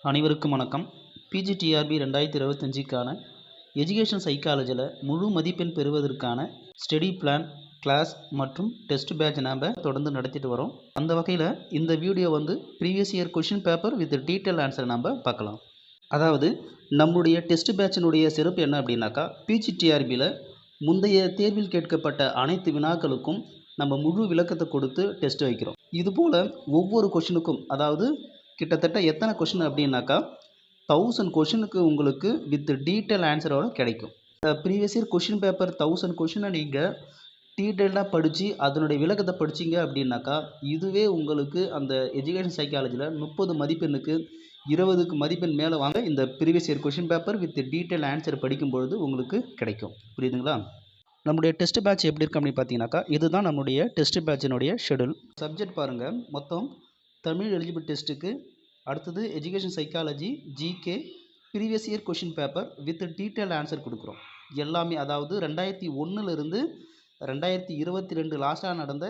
அனைவருக்கும் வணக்கம். PGTRB 2025க்கான education சைக்காலஜியில் முழு மதிப்பெண் பெறுவதற்கான ஸ்டடி பிளான், கிளாஸ் மற்றும் டெஸ்ட் பேட்ச் நாம் தொடர்ந்து நடத்திட்டு வரோம். அந்த வகையில் இந்த video previous year question paper with detail answer நம்ம பார்க்கலாம். அதாவது நம்முடைய டெஸ்ட் பேட்சினுடைய சிறப்பு என்ன அப்படின்னாக்கா, பிஜிடிஆர்பியில் முந்தைய தேர்வில் கேட்கப்பட்ட அனைத்து வினாக்களுக்கும் நம்ம முழு விளக்கத்தை கொடுத்து டெஸ்ட் வைக்கிறோம். இதுபோல் ஒவ்வொரு கொஷினுக்கும், அதாவது கிட்டத்தட்ட எத்தனை கொஷின் அப்படின்னாக்கா 1000 கொஷினுக்கு உங்களுக்கு வித் டீட்டெயில் ஆன்சரோட கிடைக்கும். ப்ரீவியஸ் இயர் கொஷின் பேப்பர் 1000 கொஷினை நீங்கள் டீட்டெயிலாக படித்து அதனுடைய விளக்கத்தை படிச்சிங்க அப்படின்னாக்கா, இதுவே உங்களுக்கு அந்த எஜுகேஷன் சைக்காலஜியில் 30 மதிப்பெண்ணுக்கு 20க்கு மதிப்பெண் மேலே வாங்க இந்த previous year question paper with detail answer படிக்கும்பொழுது உங்களுக்கு கிடைக்கும். புரியுதுங்களா? நம்முடைய டெஸ்ட் பேட்ச் எப்படி இருக்கு அப்படின்னு பார்த்தீங்கன்னாக்கா, இதுதான் நம்முடைய டெஸ்ட் பேட்சினுடைய ஷெடியூல். சப்ஜெக்ட் பாருங்கள், மொத்தம் தமிழ் எலிஜிபிள் டெஸ்ட்டுக்கு, அடுத்தது education psychology, GK, previous year question paper with detail answer கொடுக்குறோம். எல்லாமே, அதாவது 2001 2022 லாஸ்ட்டாக நடந்த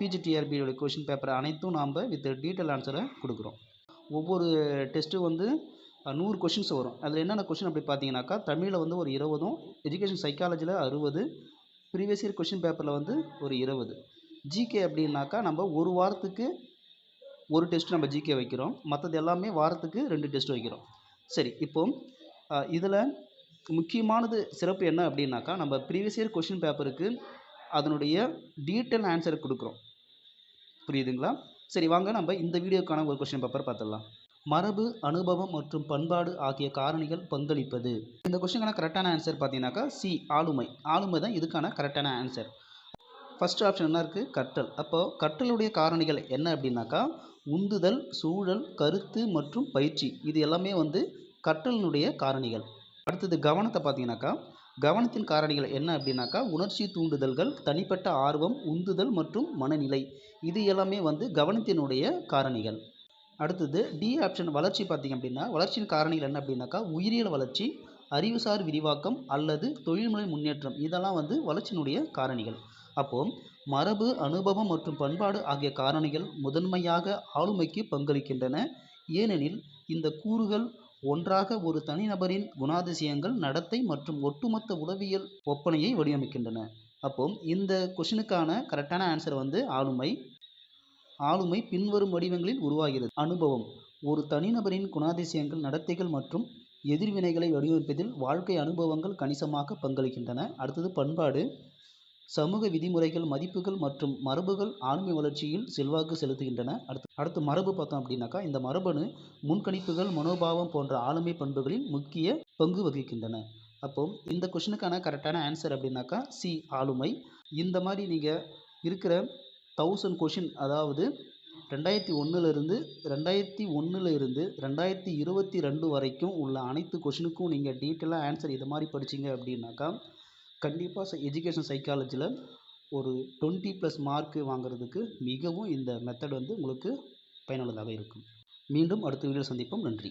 பிஜிடிஆர்பியோட கொஷின் பேப்பர் அனைத்தும் நாம் வித் டீட்டெயில் ஆன்சரை கொடுக்குறோம். ஒவ்வொரு டெஸ்ட்டு 100 கொஷின்ஸ் வரும். அதில் என்னென்ன கொஷின் அப்படி பார்த்தீங்கன்னாக்கா, தமிழில் ஒரு 20, எஜுகேஷன் சைக்காலஜியில் 60, ப்ரீவியஸ் இயர் கொஷின் பேப்பரில் ஒரு 20. ஜிகே அப்படின்னாக்கா நம்ம ஒரு வாரத்துக்கு ஒரு டெஸ்ட் நம்ம ஜிகே வைக்கிறோம், மற்றது எல்லாமே வாரத்துக்கு 2 டெஸ்ட் வைக்கிறோம். சரி, இப்போது இதில் முக்கியமானது சிறப்பு என்ன அப்படின்னாக்கா, நம்ம ப்ரீவியஸ் இயர் கொஷின் பேப்பருக்கு அதனுடைய டீட்டெயில் ஆன்சர் கொடுக்குறோம். புரியுதுங்களா? சரி, வாங்க நம்ம இந்த வீடியோக்கான ஒரு கொஷின் பேப்பர் பார்த்துடலாம். மரபு, அனுபவம் மற்றும் பண்பாடு ஆகிய காரணிகள் பங்களிப்பது. இந்த கொஷினுக்கான கரெக்டான ஆன்சர் பார்த்தீங்கன்னாக்கா சி, ஆளுமை. ஆளுமை தான் இதுக்கான கரெக்டான ஆன்சர். ஃபர்ஸ்ட் ஆப்ஷன் என்ன இருக்குது? கற்றல். அப்போது கற்றலுடைய காரணிகள் என்ன அப்படின்னாக்கா, உந்துதல், சூழல், கருத்து மற்றும் பயிற்சி. இது எல்லாமே கற்றலினுடைய காரணிகள். அடுத்தது கவனத்தை பார்த்தீங்கன்னாக்கா, கவனத்தின் காரணிகள் என்ன அப்படின்னாக்கா, உணர்ச்சி தூண்டுதல்கள், தனிப்பட்ட ஆர்வம், உந்துதல் மற்றும் மனநிலை. இது எல்லாமே கவனத்தினுடைய காரணிகள். அடுத்தது டி ஆப்ஷன் வளர்ச்சி பார்த்தீங்க அப்படின்னா, வளர்ச்சியின் காரணிகள் என்ன அப்படின்னாக்கா, உயிரியல் வளர்ச்சி, அறிவுசார் விரிவாக்கம் அல்லது தொழில்முறை முன்னேற்றம். இதெல்லாம் வளர்ச்சியினுடைய காரணிகள். அப்போது மரபு, அனுபவம் மற்றும் பண்பாடு ஆகிய காரணிகள் முதன்மையாக ஆளுமைக்கு பங்களிக்கின்றன. ஏனெனில் இந்த கூறுகள் ஒன்றாக ஒரு தனிநபரின் குணாதிசயங்கள், நடத்தை மற்றும் ஒட்டுமொத்த உளவியல் ஒப்பனையை வடிவமைக்கின்றன. அப்போது இந்த கொஷினுக்கான கரெக்டான ஆன்சர் ஆளுமை. ஆளுமை பின்வரும் வடிவங்களில் உருவாகிறது. அனுபவம் ஒரு தனிநபரின் குணாதிசயங்கள், நடத்தைகள் மற்றும் எதிர்வினைகளை வடிவமைப்பதில் வாழ்க்கை அனுபவங்கள் கணிசமாக பங்களிக்கின்றன. அடுத்தது பண்பாடு, சமூக விதிமுறைகள், மதிப்புகள் மற்றும் மரபுகள் ஆளுமை வளர்ச்சியில் செல்வாக்கு செலுத்துகின்றன. அடுத்து மரபு பார்த்தோம் அப்படின்னாக்கா, இந்த மரபணு, முன்கணிப்புகள், மனோபாவம் போன்ற ஆளுமை பண்புகளில் முக்கிய பங்கு வகிக்கின்றன. அப்போது இந்த கொஷினுக்கான கரெக்டான ஆன்சர் அப்படின்னாக்கா சி, ஆளுமை. இந்த மாதிரி நீங்கள் இருக்கிற 1000 கொஷின், அதாவது 2001 2022 வரைக்கும் உள்ள அனைத்து கொஷினுக்கும் நீங்கள் டீட்டெயிலாக ஆன்சர் இது மாதிரி படிச்சிங்க அப்படின்னாக்கா, கண்டிப்பாக எஜுகேஷன் சைக்காலஜியில் ஒரு 20+ மார்க்கு வாங்குறதுக்கு மிகவும் இந்த மெத்தட் உங்களுக்கு பயனுள்ளதாக இருக்கும். மீண்டும் அடுத்த வீடியோ சந்திப்போம். நன்றி.